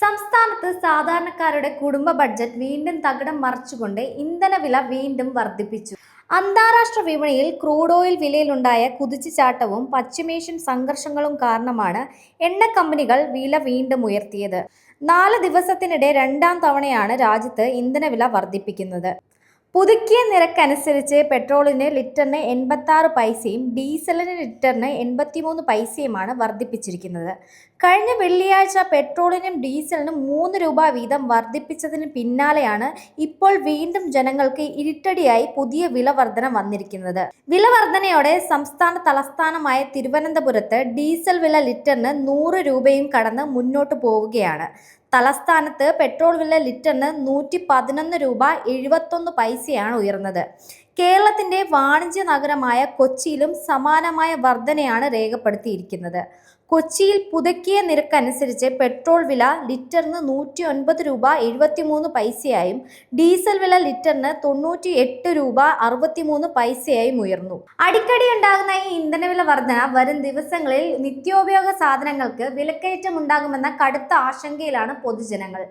സംസ്ഥാനത്ത് സാധാരണക്കാരുടെ കുടുംബ ബഡ്ജറ്റ് വീണ്ടും തകിടം മറിച്ചുകൊണ്ട് ഇന്ധനവില വീണ്ടും വർദ്ധിപ്പിച്ചു. അന്താരാഷ്ട്ര വിപണിയിൽ ക്രൂഡ് ഓയിൽ വിലയിലുണ്ടായ കുതിച്ചുചാട്ടവും പശ്ചിമേഷ്യൻ സംഘർഷങ്ങളും കാരണമാണ് എണ്ണ കമ്പനികൾ വില വീണ്ടും ഉയർത്തിയത്. 4 ദിവസത്തിനിടെ രണ്ടാം തവണയാണ് രാജ്യത്ത് ഇന്ധനവില വർദ്ധിപ്പിക്കുന്നത്. പുതുക്കിയ നിരക്കനുസരിച്ച് പെട്രോളിന് ലിറ്ററിന് 86 പൈസയും ഡീസലിന് ലിറ്ററിന് 83 പൈസയുമാണ് വർദ്ധിപ്പിച്ചിരിക്കുന്നത്. കഴിഞ്ഞ വെള്ളിയാഴ്ച പെട്രോളിനും ഡീസലിനും 3 രൂപ വീതം വർദ്ധിപ്പിച്ചതിന് പിന്നാലെയാണ് ഇപ്പോൾ വീണ്ടും ജനങ്ങൾക്ക് ഇരുട്ടടിയായി പുതിയ വില വർധന വന്നിരിക്കുന്നത്. വില വർധനയോടെ സംസ്ഥാന തലസ്ഥാനമായ തിരുവനന്തപുരത്ത് ഡീസൽ വില ലിറ്ററിന് 100 രൂപയും കടന്ന് മുന്നോട്ട് പോവുകയാണ്. തലസ്ഥാനത്ത് പെട്രോൾ വില ലിറ്ററിന് 111 രൂപ 71 പൈസയാണ് ഉയർന്നത്. കേരളത്തിന്റെ വാണിജ്യ നഗരമായ കൊച്ചിയിലും സമാനമായ വർധനയാണ് രേഖപ്പെടുത്തിയിരിക്കുന്നത്. കൊച്ചിയിൽ പുതുക്കിയ നിരക്കനുസരിച്ച് പെട്രോൾ വില ലിറ്ററിന് 109 രൂപ 73 പൈസയായും ഡീസൽ വില ലിറ്ററിന് 98 രൂപ 63 പൈസയായും ഉയർന്നു. അടിക്കടി ഉണ്ടാകുന്ന ഈ ഇന്ധനവില വർധന വരും ദിവസങ്ങളിൽ നിത്യോപയോഗ സാധനങ്ങൾക്ക് വിലക്കയറ്റം ഉണ്ടാകുമെന്ന കടുത്ത ആശങ്കയിലാണ് പൊതുജനങ്ങൾ.